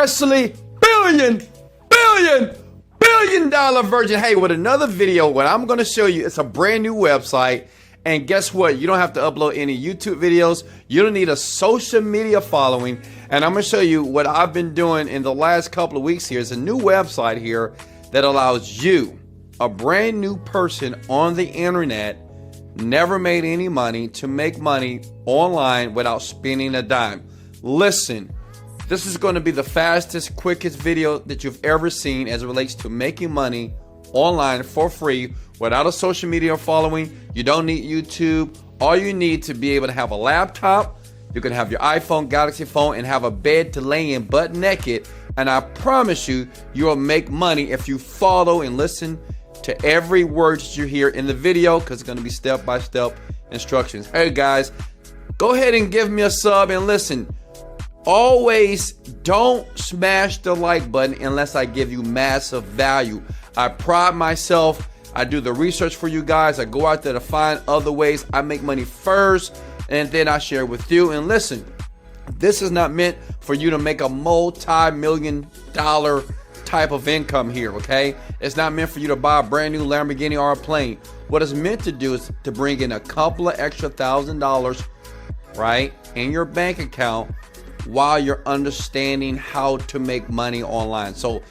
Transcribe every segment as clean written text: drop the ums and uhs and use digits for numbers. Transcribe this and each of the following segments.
Especially billion dollar version. Hey, with another video, what I'm going to show you, it's a brand new website. And guess what? You don't have to upload any YouTube videos. You don't need a social media following. And I'm going to show you what I've been doing in the last couple of weeks here. It's a new website here that allows you, a brand new person on the internet, never made any money, to make money online without spending a dime. Listen, this is going to be the fastest, quickest video that you've ever seen as it relates to making money online for free without a social media following. You don't need YouTube. All you need to be able to have a laptop. You can have your iPhone, Galaxy phone, and have a bed to lay in butt naked. And I promise you, you'll make money if you follow and listen to every word that you hear in the video, because it's going to be step-by-step instructions. Hey guys, go ahead and give me a sub and listen. Always don't smash the like button unless I give you massive value. I pride myself. I do the research for you guys. I go out there to find other ways. I make money first, and then I share with you. And listen, this is not meant for you to make a multi-million-dollar type of income here, okay? It's not meant for you to buy a brand new Lamborghini or a plane. What it's meant to do is to bring in a couple of extra $1,000, right, in your bank account while you're understanding how to make money online. So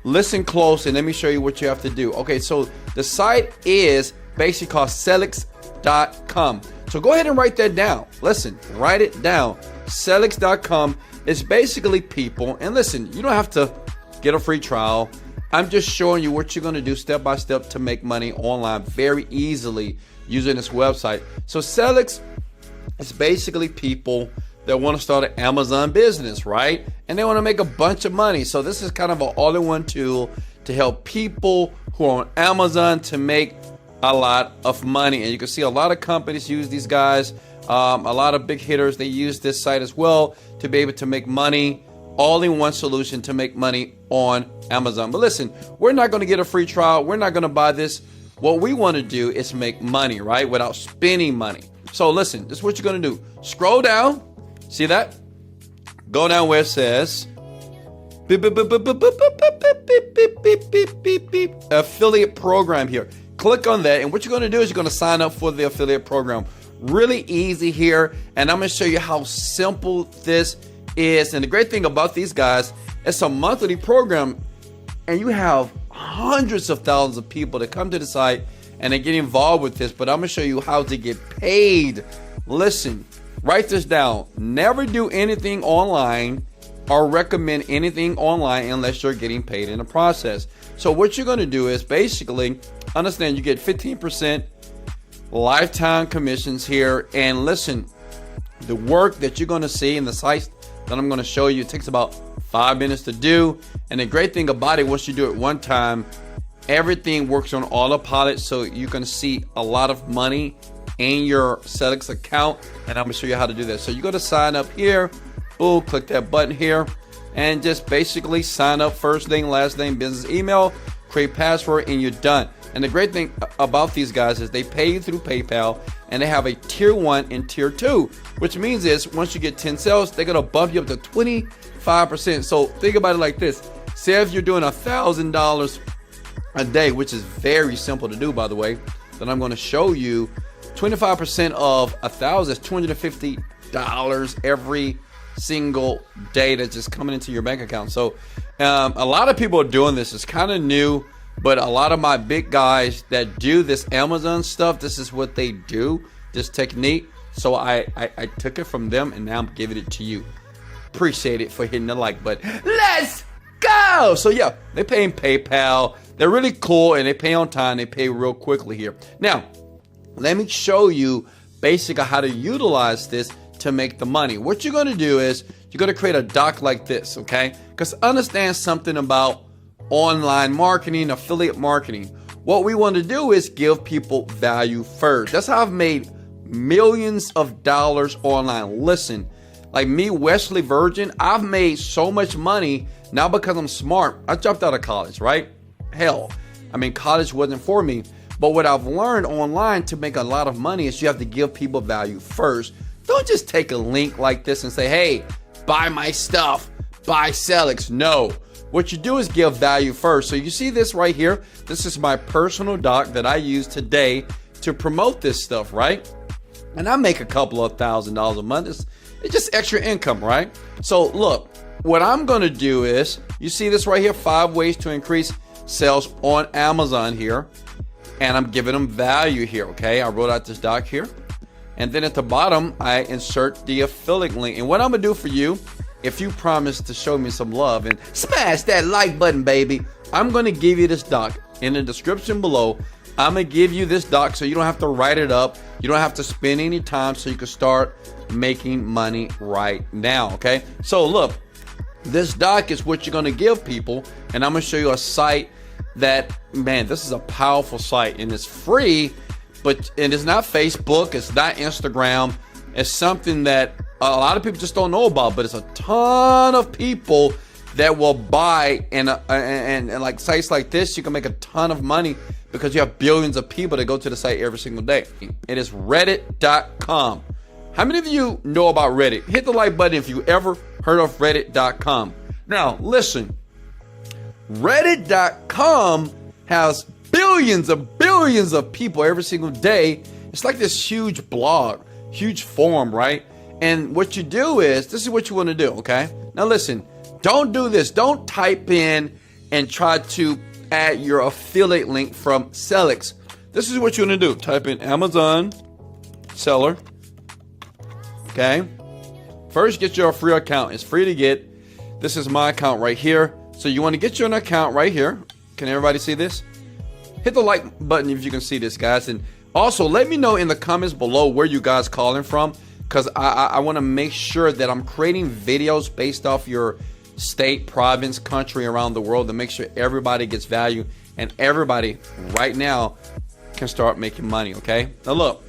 listen close and let me show you what you have to do. Okay, so the site is basically called Selix.com. So go ahead and write that down. Listen, write it down. Selix.com is basically people, and listen, you don't have to get a free trial. I'm just showing you what you're going to do step by step to make money online very easily using this website. So Selix is basically people that want to start an Amazon business, right? And they want to make a bunch of money. So this is kind of an all-in-one tool to help people who are on Amazon to make a lot of money. And you can see a lot of companies use these guys. A lot of big hitters, they use this site as well to be able to make money. All-in-one solution to make money on Amazon. But listen, we're not going to get a free trial. We're not going to buy this. What we want to do is make money, right? Without spending money. So listen, this is what you're going to do. Scroll down. See that? Go down where it says affiliate program here. Click on that, and what you're going to do is you're going to sign up for the affiliate program. Really easy here, and I'm going to show you how simple this is. And the great thing about these guys, it's a monthly program, and you have hundreds of thousands of people that come to the site and they get involved with this. But I'm going to show you how to get paid. Listen. Write this down. Never do anything online or recommend anything online unless you're getting paid in the process. So what you're going to do is basically understand you get 15% lifetime commissions here. And listen, the work that you're going to see in the sites that I'm going to show you, it takes about 5 minutes to do. And the great thing about it, once you do it one time, everything works on autopilot. So you're going to see a lot of money in your Selix account, and I'm gonna show you how to do that. So you go to sign up here, boom, click that button here, and just basically sign up, first name, last name, business email, create password, and you're done. And the great thing about these guys is they pay you through PayPal, and they have a tier 1 and tier 2, which means is once you get 10 sales, they're gonna bump you up to 25%. So think about it like this. Say if you're doing $1,000 a day, which is very simple to do, by the way, then I'm gonna show you 25% of 1,000 is $250 every single day that's just coming into your bank account. So a lot of people are doing this. It's kind of new, but a lot of my big guys that do this Amazon stuff, this is what they do, this technique. So I took it from them, and now I'm giving it to you. Appreciate it for hitting the like button. Let's go. So yeah, they pay in PayPal. They're really cool, and they pay on time. They pay real quickly here. Now, let me show you basically how to utilize this to make the money. What you're going to do is you're going to create a doc like this, okay? Because understand something about online marketing, affiliate marketing. What we want to do is give people value first. That's how I've made millions of dollars online. Listen, like me, Wesley Virgin, I've made so much money now because I'm smart. I dropped out of college, right? Hell, I mean, college wasn't for me. But what I've learned online to make a lot of money is you have to give people value first. Don't just take a link like this and say, hey, buy my stuff. buy Selix. No. What you do is give value first. So you see this right here? This is my personal doc that I use today to promote this stuff, right? And I make a couple of $1,000s a month. It's just extra income, right? So look, what I'm gonna do is, you see this right here, 5 ways to increase sales on Amazon here. And I'm giving them value here, okay? I wrote out this doc here. And then at the bottom, I insert the affiliate link. And what I'm gonna do for you, if you promise to show me some love and smash that like button, baby, I'm gonna give you this doc in the description below. I'm gonna give you this doc so you don't have to write it up. You don't have to spend any time, so you can start making money right now, okay? So look, this doc is what you're gonna give people, and I'm gonna show you a site that, man, this is a powerful site, and it's free, but it is not Facebook, it's not Instagram. It's something that a lot of people just don't know about, but it's a ton of people that will buy, and like sites like this, you can make a ton of money because you have billions of people that go to the site every single day. It is reddit.com. How many of you know about Reddit? Hit the like button if you ever heard of reddit.com. Now, listen, reddit.com has billions of people every single day. It's like this huge blog, huge forum, right? And what you do is, this is what you want to do, okay? Now listen, don't do this. Don't type in and try to add your affiliate link from Selix. This is what you want to do. Type in Amazon seller, okay? First, get your free account. It's free to get. This is my account right here. So you want to get your account right here. Can everybody see this? Hit the like button if you can see this, guys. And also, let me know in the comments below where you guys calling from, because I want to make sure that I'm creating videos based off your state, province, country, around the world to make sure everybody gets value and everybody right now can start making money, okay? Now look,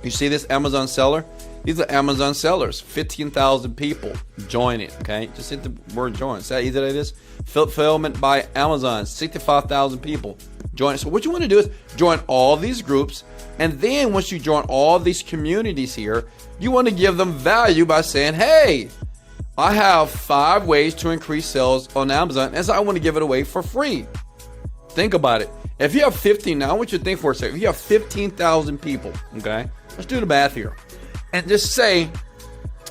you see this Amazon seller? These are Amazon sellers. 15,000 people join it, okay? Just hit the word join. See how easy that is? Fulfillment by Amazon, 65,000 people join it. So what you want to do is join all these groups, and then once you join all these communities here, you want to give them value by saying, hey, I have 5 ways to increase sales on Amazon, and so I want to give it away for free. Think about it. If you have 15, now I want you to think for a second. If you have 15,000 people, okay? Let's do the math here. And just say,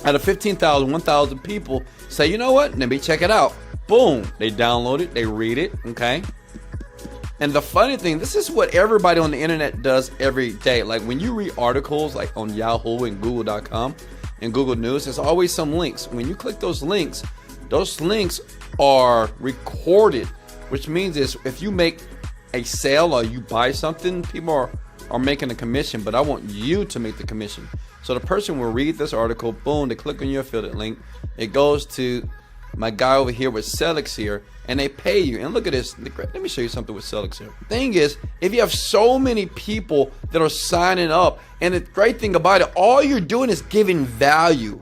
out of 15,000, 1,000 people, say, you know what? Let me check it out. Boom. They download it. They read it, okay? And the funny thing, this is what everybody on the internet does every day. Like when you read articles like on Yahoo and Google.com and Google News, there's always some links. When you click those links are recorded, which means is if you make a sale or you buy something, people are making a commission, but I want you to make the commission. So the person will read this article, boom, they click on your affiliate link. It goes to my guy over here with Selix here, and they pay you. And look at this. Let me show you something with Selix here. The thing is, if you have so many people that are signing up, and the great thing about it, all you're doing is giving value.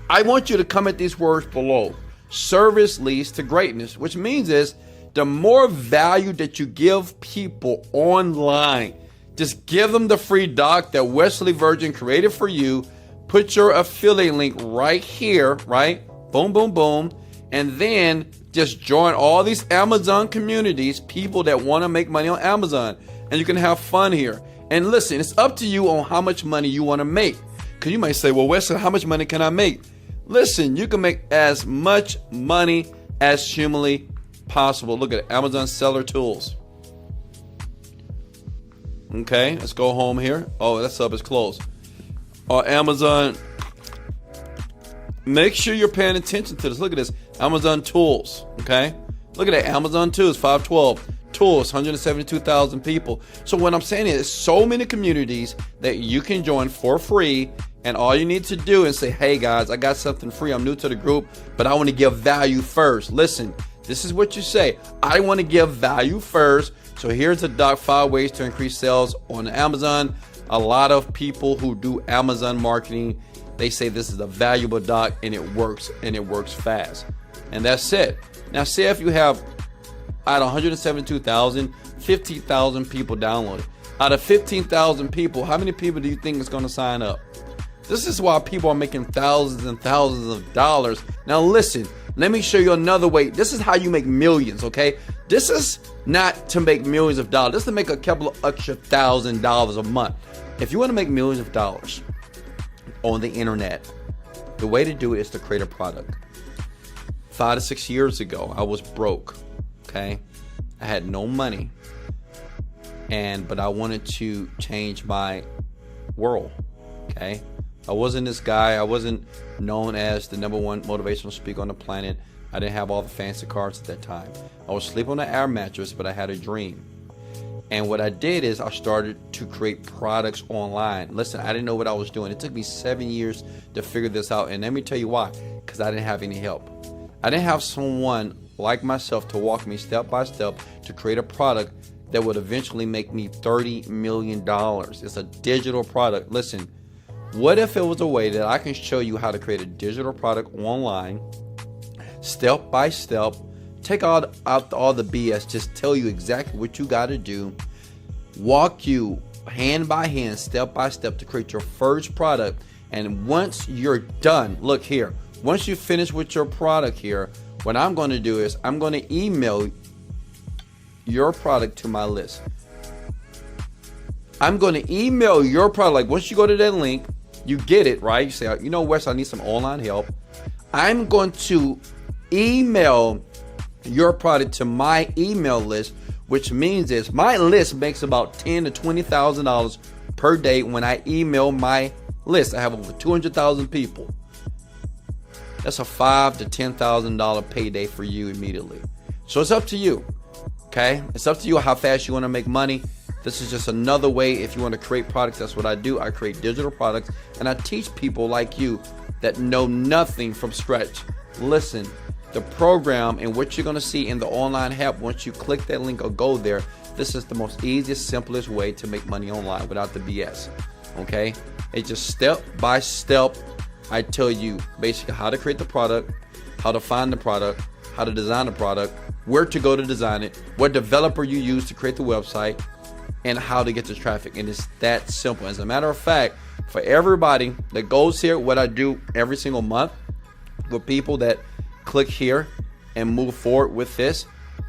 I want you to comment these words below. Service leads to greatness, which means is the more value that you give people online, just give them the free doc that Wesley Virgin created for you. Put your affiliate link right here, right? Boom, boom, boom. And then just join all these Amazon communities, people that want to make money on Amazon. And you can have fun here. And listen, it's up to you on how much money you want to make. Because you might say, well, Wesley, how much money can I make? Listen, you can make as much money as humanly possible. Look at it, Amazon Seller Tools. Okay, let's go home here. Oh, that sub is closed. Amazon. Make sure you're paying attention to this. Look at this. Amazon Tools. Okay. Look at that. Amazon Tools, 512. Tools, 172,000 people. So what I'm saying is so many communities that you can join for free. And all you need to do is say, hey guys, I got something free. I'm new to the group, but I want to give value first. Listen, this is what you say. I want to give value first. So here's the doc, 5 ways to increase sales on Amazon. A lot of people who do Amazon marketing, they say this is a valuable doc, and it works fast. And that's it. Now say if you have out of 172,000, 50,000 people downloaded. Out of 15,000 people, how many people do you think is going to sign up? This is why people are making thousands and thousands of dollars. Now listen, Let me show you another way. This is how you make millions, okay? This is not to make millions of dollars. This is to make a couple of extra $1,000 a month. If you want to make millions of dollars on the internet, the way to do it is to create a product. 5 to 6 years ago, I was broke, okay? I had no money, but I wanted to change my world, okay? I wasn't this guy. I wasn't known as the #1 motivational speaker on the planet. I didn't have all the fancy cars at that time. I was sleeping on an air mattress, but I had a dream. And what I did is I started to create products online. Listen, I didn't know what I was doing. It took me 7 years to figure this out. And let me tell you why. Because I didn't have any help. I didn't have someone like myself to walk me step by step to create a product that would eventually make me $30 million. It's a digital product. Listen, what if it was a way that I can show you how to create a digital product online, step by step, take out all the BS, just tell you exactly what you got to do, walk you hand by hand, step by step to create your first product. And once you're done, look here, once you finish with your product here, what I'm going to do is I'm going to email your product to my list. I'm going to email your product. Like once you go to that link, you get it, right? You say, you know, Wes, I need some online help. I'm going to email your product to my email list, which means is my list makes about $10,000 to $20,000 per day when I email my list. I have over 200,000 people. That's a $5,000 to $10,000 payday for you immediately. So it's up to you, okay? It's up to you how fast you want to make money. This is just another way if you want to create products. That's what I do. I create digital products, and I teach people like you that know nothing from scratch. Listen, the program and what you're going to see in the online help, once you click that link or go there, this is the most easiest, simplest way to make money online without the BS, okay? It's just step by step. I tell you basically how to create the product, how to find the product, how to design the product, where to go to design it, what developer you use to create the website, and how to get the traffic. And it's that simple. As a matter of fact, for everybody that goes here, what I do every single month with people that click here and move forward with this,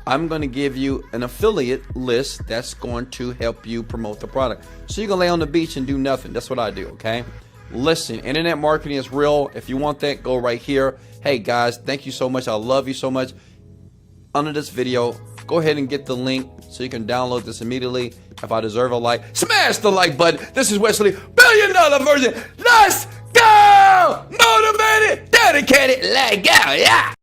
I'm going to give you an affiliate list that's going to help you promote the product. So you can lay on the beach and do nothing. That's what I do, okay? Listen, internet marketing is real. If you want that, go right here. Hey guys, thank you so much. I love you so much. Under this video, go ahead and get the link so you can download this immediately. If I deserve a like, smash the like button. This is Wesley, $1 billion version. Let's go! Motivated, dedicated, let go, yeah!